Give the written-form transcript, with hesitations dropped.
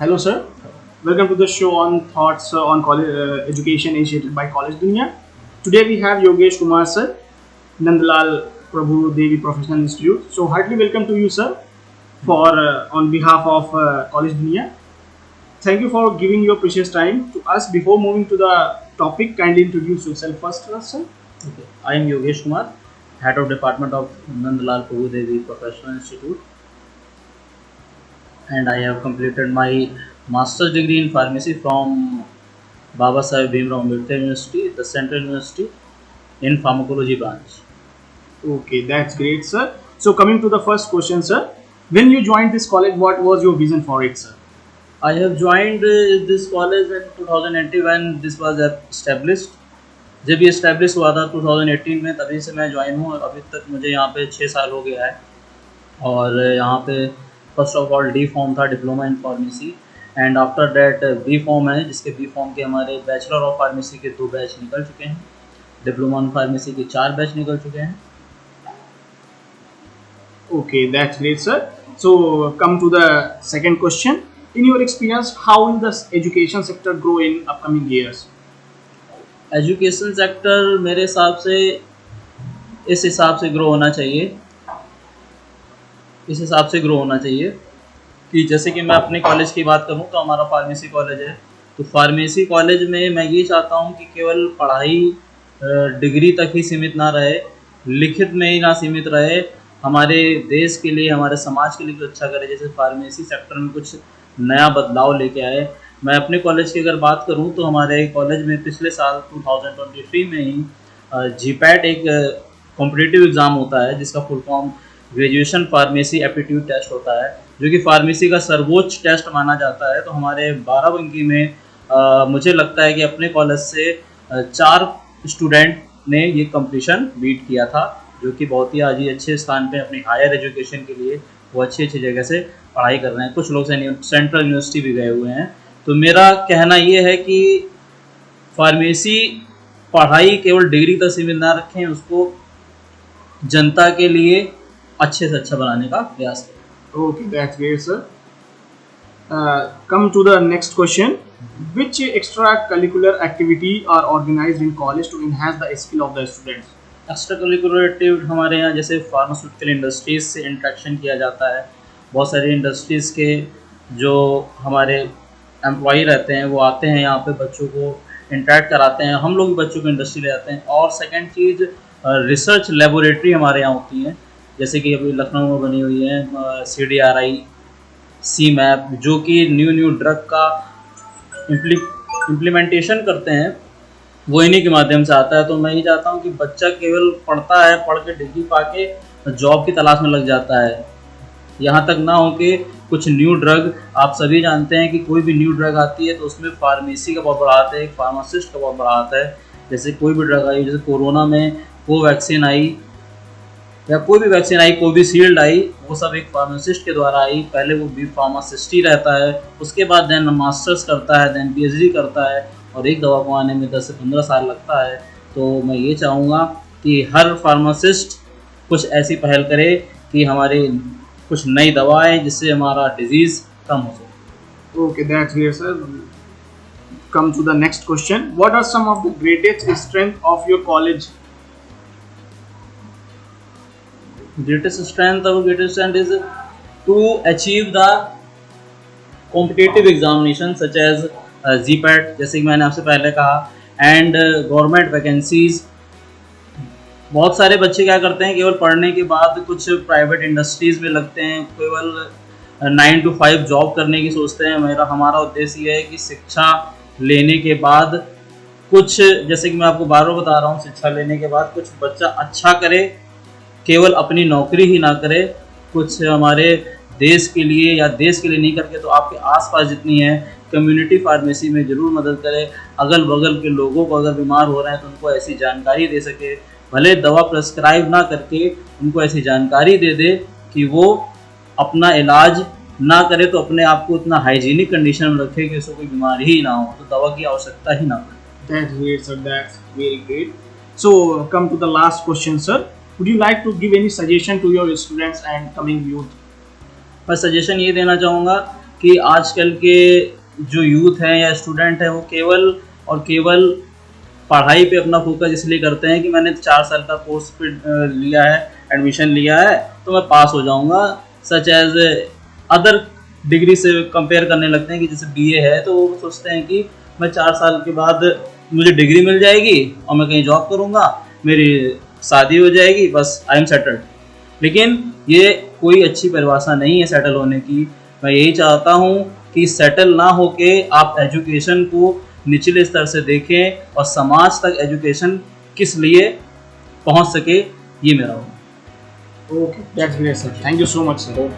Hello, sir. Welcome to the show on thoughts on college education initiated by College Dunia. Today we have Yogesh Kumar, sir, Nandlal Prabhu Devi Professional Institute. So, heartily welcome to you, sir, for on behalf of College Dunia. Thank you for giving your precious time to us. Before moving to the topic, kindly introduce yourself first, sir. Okay. I am Yogesh Kumar, Head of Department of Nandlal Prabhu Devi Professional Institute, and I have completed my master's degree in pharmacy from Baba Saheb Bhimrao Ambedkar University, the Central University, in Pharmacology branch. Okay, that's great, sir. So, coming to the first question, sir. When you joined this college, what was your vision for it, sir? I have joined this college in 2018 when this was established. जब ये establish हुआ था 2018 में, तभी से मैं join हूँ और अभी तक मुझे यहाँ पे 6 साल हो गया है। और यहाँ पे first of all D pharm था, diploma in pharmacy, and after that B pharm है, जिसके बी फॉर्म के हमारे बैचलर ऑफ फार्मेसी के 2 बैच निकल चुके हैं, डिप्लोमा इन फार्मेसी के 4 बैच निकल चुके हैं। Okay, that's great, sir. So, come to the second question. In your experience, how will the education sector grow in upcoming years? Education sector मेरे हिसाब से इस हिसाब से ग्रो होना चाहिए, कि जैसे कि मैं अपने कॉलेज की बात करूं तो हमारा फार्मेसी कॉलेज है। तो फार्मेसी कॉलेज में मैं ये चाहता हूं कि केवल पढ़ाई डिग्री तक ही सीमित ना रहे, लिखित में ही ना सीमित रहे, हमारे देश के लिए, हमारे समाज के लिए कुछ अच्छा करे। जैसे फार्मेसी सेक्टर में कुछ नया बदलाव लेके आए। मैं अपने कॉलेज की अगर बात करूं तो हमारे कॉलेज में पिछले साल 2023 में ही जीपैट एक कॉम्पिटिटिव एग्ज़ाम होता है, जिसका full form graduation pharmacy aptitude test होता है, जो कि फार्मेसी का सर्वोच्च टेस्ट माना जाता है। तो हमारे बाराबंकी में मुझे लगता है कि अपने कॉलेज से 4 स्टूडेंट ने ये कंपटीशन बीट किया था, जो कि बहुत ही आज ही अच्छे स्थान पे अपनी हायर एजुकेशन के लिए वो अच्छी जगह से पढ़ाई कर रहे हैं। कुछ लोग सेंट्रल यूनिवर्सिटी भी गए हुए हैं। तो मेरा कहना ये है कि फार्मेसी पढ़ाई केवल डिग्री तक सीमित ना रखें, उसको जनता के लिए अच्छे से अच्छा बनाने का प्रयास करें। Okay, that's great, sir. Come to the next question. Which extracurricular activity are organized in college to enhance the skill of the students? Extra curricular activity हमारे यहाँ जैसे फार्मास्यूटिकल इंडस्ट्रीज़ से इंटरेक्शन किया जाता है। बहुत सारी इंडस्ट्रीज़ के जो हमारे एम्प्लॉई रहते हैं वो आते हैं यहाँ पे, बच्चों को इंटरेक्ट कराते हैं, हम लोग भी बच्चों को इंडस्ट्री ले जाते हैं। और सेकंड चीज़, रिसर्च लेबोरेटरी हमारे यहाँ होती हैं, जैसे कि अभी लखनऊ में बनी हुई है CDRI CMAP, जो कि न्यू ड्रग का इम्प्लीमेंटेशन करते हैं, वो इन्हीं के माध्यम से आता है। तो मैं ये चाहता हूँ कि बच्चा केवल पढ़ता है, पढ़ के डिग्री पा के जॉब की तलाश में लग जाता है, यहाँ तक ना हो कि कुछ न्यू ड्रग, आप सभी जानते हैं कि कोई भी न्यू ड्रग आती है तो उसमें फार्मेसी का बहुत बड़ा हाथ है, एक फार्मासिस्ट का बहुत बड़ा हाथ है। जैसे कोई भी ड्रग आई, जैसे कोरोना में कोवैक्सीन आई या कोई भी वैक्सीन आई, कोविशील्ड आई, वो सब एक फार्मासिस्ट के द्वारा आई। पहले वो बी फार्मासिस्ट ही रहता है, उसके बाद देन मास्टर्स करता है, देन PhD करता है, और एक दवा को आने में 10 से 15 साल लगता है। तो मैं ये चाहूँगा कि हर फार्मासिस्ट कुछ ऐसी पहल करे कि हमारे कुछ नई दवाएं जिससे हमारा डिजीज़ कम हो सके। Okay, that's great, sir. Come to the next question. What are some of the greatest strengths of your college? Greatest strength is to achieve the competitive examination such as GPAT, जैसे कि मैंने आपसे पहले कहा, and government vacancies. बहुत सारे बच्चे क्या करते हैं, केवल पढ़ने के बाद कुछ प्राइवेट इंडस्ट्रीज़ में लगते हैं, केवल 9 to 5 जॉब करने की सोचते हैं। हमारा उद्देश्य ये है कि शिक्षा लेने के बाद कुछ, जैसे कि मैं आपको बार बार बता रहा हूँ, शिक्षा लेने के बाद कुछ बच्चा अच्छा करे, केवल अपनी नौकरी ही ना करे, कुछ हमारे देश के लिए या देश के लिए नहीं करके तो आपके आसपास जितनी है कम्युनिटी फार्मेसी में ज़रूर मदद करे। अगल बगल के लोगों को अगर बीमार हो रहे हैं तो उनको ऐसी जानकारी दे सके, भले दवा प्रेस्क्राइब ना करके उनको ऐसी जानकारी दे दे कि वो अपना इलाज ना करे तो अपने आप को इतना हाइजीनिक कंडीशन में रखे कि उसको कोई बीमारी ही ना हो, तो दवा की आवश्यकता ही ना पड़े। That's great, sir. That's very great. So, come to the last question, sir. Would you like to give any suggestion to your students and coming youth? मैं सजेशन ये देना चाहूँगा कि आजकल के जो यूथ हैं या स्टूडेंट हैं वो केवल और केवल पढ़ाई पे अपना फोकस इसलिए करते हैं कि मैंने 4 साल का कोर्स लिया है, एडमिशन लिया है तो मैं पास हो जाऊंगा, सच एज अदर डिग्री से कंपेयर करने लगते हैं कि जैसे बीए है तो वो सोचते हैं कि मैं 4 साल के बाद मुझे डिग्री मिल जाएगी और मैं कहीं जॉब करूंगा, मेरी शादी हो जाएगी, बस आई एम सेटल्ड। लेकिन ये कोई अच्छी परिभाषा नहीं है सेटल होने की। मैं यही चाहता हूँ कि सेटल ना होके आप एजुकेशन को निचले स्तर से देखें और समाज तक एजुकेशन किस लिए पहुँच सके, ये मेरा होगा। Okay, that's great, sir. Thank you so much, sir.